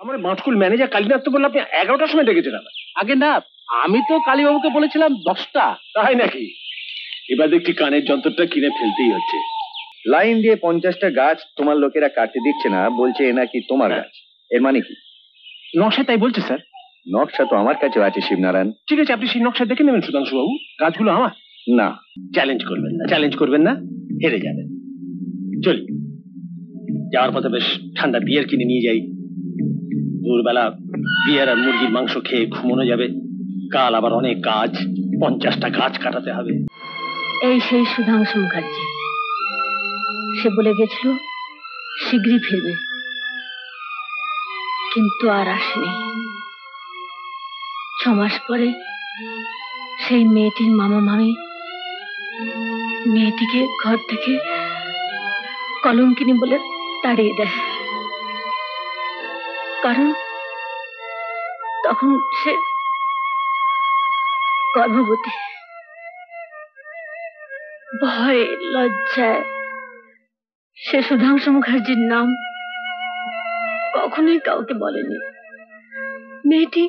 আমার মাঠকুল ম্যানেজার কালীনাথ তো বললো আপনি 11টার সময় ডেকেছেন। আগে না, আমি তো কালীবাবুকে বলেছিলাম 10টা। তাই নাকি? এবার দেখছি কানের যন্ত্রটা কিনে ফেলতেই হচ্ছে। লাইন দিয়ে 50টা গাছ তোমার লোকেরা কাটতে দিচ্ছে না, বলছে এ নাকি তোমার গাছ। এর মানে কি? নকশা তাই বলছে স্যার। নকশা তো আমার কাছে আছে শিবনারায়ণ। ঠিক আছে, আপনি সেই নকশা দেখে নেবেন সুধাংশু বাবু। গাছগুলো আমার না। চ্যালেঞ্জ করবেন না, চ্যালেঞ্জ করবেন না, হেরে যাবেন। চল, যাওয়ার পথে বেশ ঠান্ডা বিয়ার কিনে নিয়ে যাই। দুপুরবেলা বিয়ার আর মুরগির মাংস খেয়ে ঘুমানো যাবে। কাল আবার অনেক কাজ, 50টা গাছ কাটাতে হবে। এই সেই সুধাংশু মুখার্জি, সে বলে গেছিল শীঘ্রই ফিরবে, কিন্তু আর আসেনি। 6 মাস পরে সেই মেয়েটির মামা মামি মেয়েটিকে ঘর থেকে কলঙ্কিনী বলে তাড়িয়ে দেয়। কারণ তখন সে গর্ভবতী। ভয় লজ্জায় সে সুধাংশু মুখার্জির নাম কখনোই কাউকে বলেনি। মেয়েটি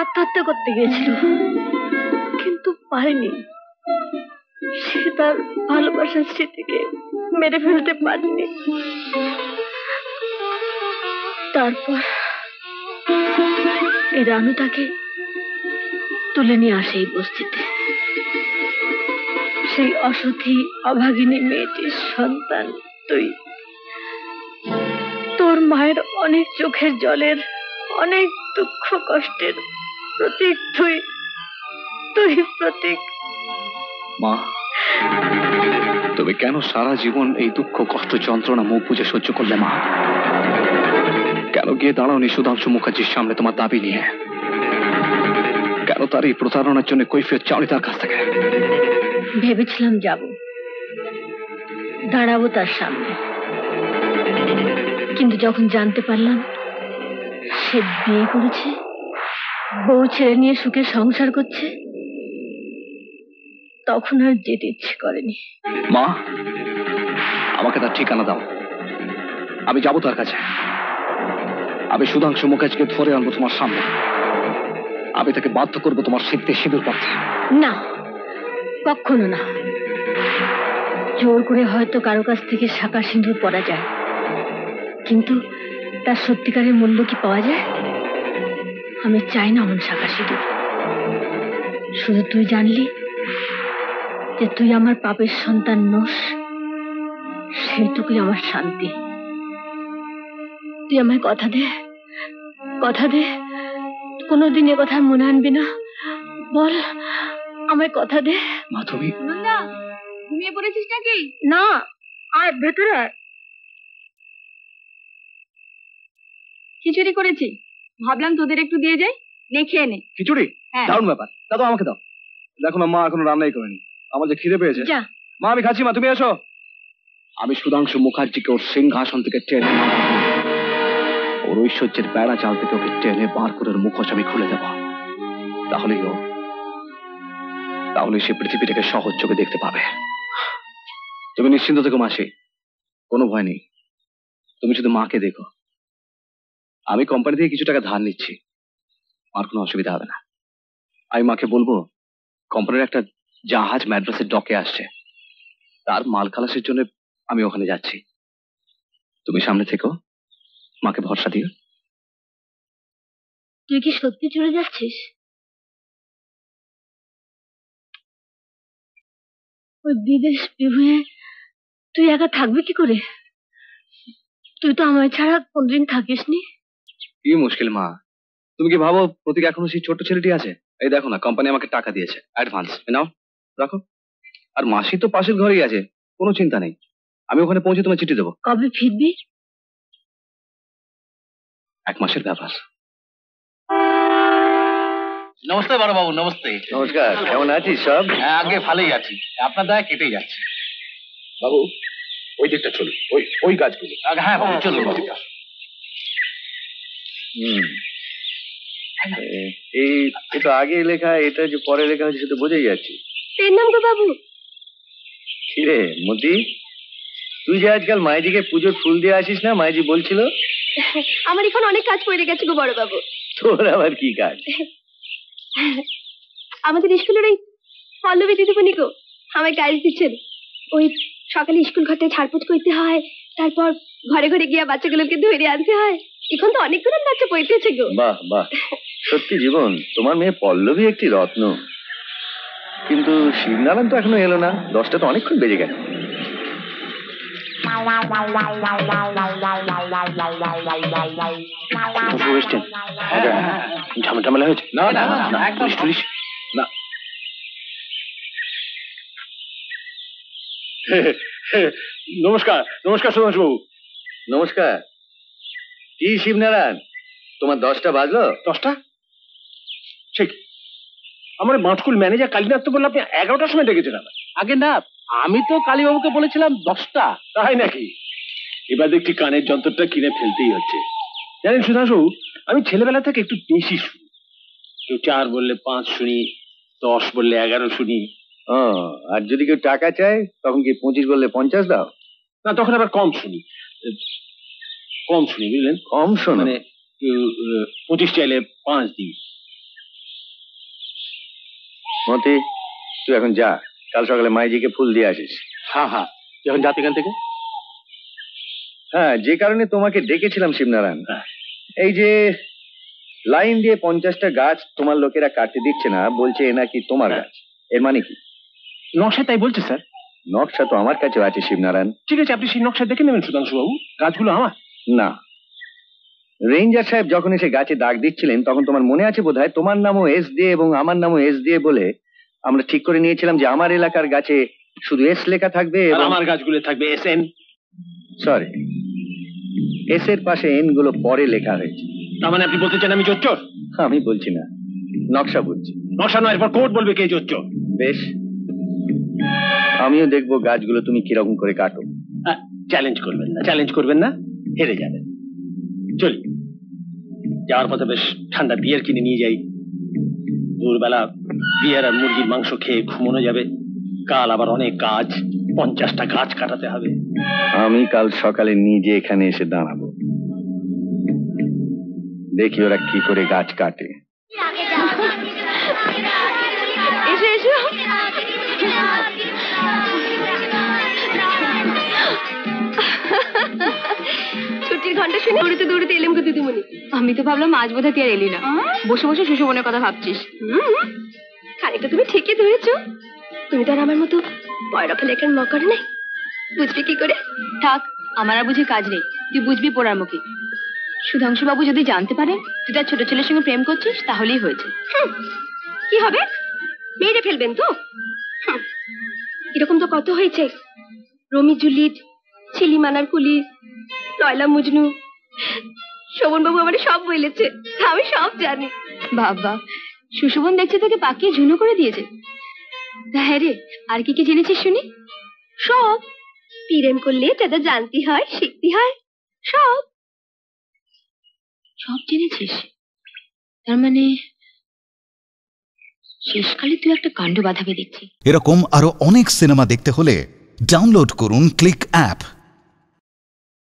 আত্মহত্যা করতে গিয়েছিল, কিন্তু পারেনি। সে তার ভালোবাসার স্মৃতিকে মেরে ফেলতে পারেনি। তারপর রানু তাকে তুলে নিয়ে আসে এই বস্তিতে। সেই অসতী অভাগিনী মেয়েটির সন্তান তুই। তোর মায়ের অনেক চোখের জলের, অনেক দুঃখ কষ্টের প্রতীক তুই প্রতীক। মা, তুমি কেন সারা জীবন এই দুঃখ কষ্ট যন্ত্রণা মুখ বুঝে সহ্য করলে মা? কেন গিয়ে দাঁড়াওনি সুধাংশু মুখার্জির সামনে তোমার দাবি নিয়ে? কেন তার এই প্রতারণার জন্য কৈফিয়ত চাওনি তার কাছ থেকে? ভেবেছিলাম যাব, দাঁড়াবো তার সামনে, কিন্তু যখন জানতে পারলাম সে বিয়ে করেছে, বউ ছেড়ে নিয়ে সুখে সংসার করছে, তখন আর যেতে ইচ্ছে করেনি। মা, আমাকে তার ঠিকানা দাও, আমি যাবো তার কাছে। আমি সুধাংশু মুখার্জিকে ধরে আনবো তোমার সামনে। আমি তাকে বাধ্য করবো তোমার সিদ্ধে সিঁদুর পড়তে। না, কখনো না। জোর করে হয়তো কারো কাছ থেকে শাঁখা সিঁদুর পরা যায়, কিন্তু তার সত্যিকারের মূল্য কি পাওয়া যায়? আমি চাই না এমন শাঁখা সিঁদুর। শুধু তুই জানলি যে তুই আমার পাপের সন্তান নোস, সেইটুকুই আমার শান্তি। তুই আমায় কথা দে, কোনোদিন এ কথা মনে আনবি না। বল, আমায় কথা দে। মা, তুমি ঘুমিয়ে পড়েছিস নাকি? না, আয় ভেতরে আয়। খিচুড়ি করেছি, ভাবলাম তোদের একটু দিয়ে যাই, নে খেয়ে নে। খিচুড়ি? দারুণ ব্যাপার, দাদু আমাকে দাও। দেখো না মা এখনো রান্নাই করেনি, আমার যে খিদে পেয়েছে। মা আমি খাচ্ছি, মা তুমি এসো। আমি সুধাংশু মুখার্জিকে ওর সিংহাসন থেকে টেনে, ওর ঐশ্বর্যের বেড়া চাল থেকে ওকে টেনে বার করে ওর মুখোশ আমি খুলে দেব। তাহলে সে পৃথিবীটাকে সহজ চোখে দেখতে পাবে। তুমি নিশ্চিন্ত থেকো মাসি, কোনো ভয় নেই। তুমি শুধু মাকে দেখো। আমি কোম্পানি থেকে কিছু টাকা ধার নিচ্ছি, আর কোনো অসুবিধা হবে না। আমি মাকে বলবো কোম্পানির একটা জাহাজ ম্যাড্রাসের ডকে আসছে, তার মাল খালাসের জন্য আমি ওখানে যাচ্ছি। তুমি সামনে থেকো, মাকে ভরসা দিও। তুই কি সত্যি চলে যাচ্ছিস? ওই বিদেশ বিভুঁয়ে তুই একা থাকবি কি করে? তুই তো আমায় ছাড়া কোনদিন থাকিসনি। কি মুশকিল মা, তুমি কি ভাবো প্রতীক এখনো সেই ছোট্ট ছেলেটি আছে? এই দেখো না, কোম্পানি আমাকে টাকা দিয়েছে অ্যাডভান্স, নাও রাখো। আর মাসি তো পাশের ঘরেই আছে, কোনো চিন্তা নেই। আমি ওখানে পৌঁছে তোমার চিঠি দেবো। কবে ফিরবি? 1 মাসের ব্যাপার। নমস্তে বড় বাবু, নমস্তে। নমস্কার, কেমন আছিস সব? আগে ভালোই আছি, আপনার দয়া কেটে যাচ্ছে। বাবু ওই দিকটা চলুন, ওই গাছগুলো। হ্যাঁ বাবু, চলুন বাবু। এই তো আগে লেখা, এটা যে পরে লেখা হয়েছে সেটা বোঝাই যাচ্ছে। এর নাম তো বাবু। কিরে মতি, তুই যে আজকাল মাইজিকে পুজোর ফুল দিয়ে আসিস না, মাইজি বলছিল। আমার এখন অনেক কাজ পড়ে গেছে গো বড় বাবু। তোর আবার কি কাজ? আমাদের স্কুলের ওই পল্লবী দিদিমণি গো আমায় গাইড দিচ্ছেন। ওই সকালে স্কুল ঘরটায় ঝাড়পোছ করতে হয়, তারপর ঘরে ঘরে গিয়ে বাচ্চাগুলোকে ধরে আনতে হয়। এখন তো অনেকগুলো বাচ্চা পড়তেছে গো। বাহ বাহ, সত্যি জীবন, তোমার মেয়ে পল্লবী একটি রত্ন। কিন্তু শিবনারায়ণ তো এখনো এলো না, 10টা তো অনেকক্ষণ বেজে গেল। ঝামেলা হয়েছে? না না না, পুলিশ টুলিশ না। নমস্কার নমস্কার সুধাংশু বাবু। নমস্কার। কি শিবনারায়ণ, তোমার 10টা বাজলো? 10টা? ঠিক। আমার বাঁশকুল ম্যানেজার কালীনাথ তো বললো আপনি 11টার সময় ডেকেছেন। আগে না, আমি তো কালীবাবুকে বলেছিলাম 10টা। তাই নাকি? এবার দেখছি কানের যন্ত্রটা কিনে ফেলতেই হচ্ছে। জানেন সুধাংশু, আমি ছেলেবেলা থেকে একটু বেশি শুনি। কেউ 4 বললে 5 শুনি, 10 বললে 11 শুনি। ও, আর যদি কেউ টাকা চায় তখন কি 25 বললে 50 দাও? না, তখন আবার কম শুনি। কম শুনি বুঝলেন? কম শোনো? মানে 25 চাইলে 5 দিই। মতি, তুই এখন যা, কাল সকালে মাইজিকে ফুল দিয়ে আসিস। হ্যাঁ হ্যাঁ, যখন যাতে এখান থেকে। হ্যাঁ, যে কারণে তোমাকে ডেকেছিলাম শিবনারায়ণ, এই যে লাইন দিয়ে 50টা গাছ তোমার লোকেরা কাটতে দিচ্ছে না, বলছে এ নাকি তোমার গাছ। এর মানে কি? নকশা তাই বলছে স্যার। নকশা তো আমার কাছেও আছে শিবনারায়ণ। ঠিক আছে, আপনি সেই নকশা দেখে নেবেন সুধাংশু বাবু। গাছগুলো আমার না, রেঞ্জার সাহেব যখন এসে গাছে দাগ দিচ্ছিলেন তখন তোমার মনে আছে বোধহয়, তোমার নামও এস দিয়ে এবং আমার নামও এস দিয়ে বলে আমরা ঠিক করে নিয়েছিলাম যে আমার এলাকার গাছে শুধু এস লেখা থাকবে আর এবং আমার গাছগুলো থাকবে SN। সরি, এস এর পাশে এন গুলো পরে লেখা হয়েছে। তার মানে আপনি বলতে চান আমি চোর? আমি বলছি না, নকশা বলছি। নকশা নয়, এরপর কোর্ট বলবে কে চোর। বেশ, আমিও দেখবো গাছগুলো তুমি কিরকম করে কাটো। চ্যালেঞ্জ করবেন না, চ্যালেঞ্জ করবেন না, হেরে যাবেন। চলি, যাওয়ার পথে বেশ ঠান্ডা বিয়ার কিনে নিয়ে যাই। দুপুরবেলা বিয়ার আর মুরগির মাংস খেয়ে ঘুমানো যাবে। কাল আবার অনেক কাজ, 50টা গাছ কাটাতে হবে। আমি কাল সকালে নিজে এখানে এসে দাঁড়াবো, দেখি ওরা কি করে গাছ কাটে। এসো এসো। ছুটির ঘন্টা শুনে দৌড়তে দৌড়তে এলাম গো দিদিমণি। আমি তো ভাবলাম আজ বোধহয় তুই আর এলি না, বসে বসে সুশোভনের কথা ভাবছিস। খানিকটা তুমি ঠিকই ধরেছো। তুমি তো আর আমার মতো পয়রা লেখার মকর নাই, বুঝবে কি করে? থাক, আমার আর বুঝে কাজ নেই, তুই বুঝবি পোড়ার মুখে। সুধাংশু বাবু যদি জানতে পারে তুই তার ছোট ছেলের সঙ্গে প্রেম করছিস তাহলেই হয়েছে। কি হবে? মেরে ফেলবেন তো? এরকম তো কত হয়েছে, রমি জুলিয়েট, ছিলিমানার কুলি, লয়লা মজনু। শোভন বাবু আমার সব বলেছে, আমি সব জানি। বাবা, সুশোভন দেখছে তোকে পাকিয়ে ঝুনো করে দিয়েছে। হ্যাঁ রে, আর কি কি জেনেছিস শুনি? সব। প্রেম করলে যা জানতে হয় শিখতে হয়, সব সব জেনেছিস? তার মানে শেষকালে তুই একটা কাণ্ড বাঁধাবে দেখছি। এরকম আরো অনেক সিনেমা দেখতে হলে ডাউনলোড করুন ক্লিক অ্যাপ।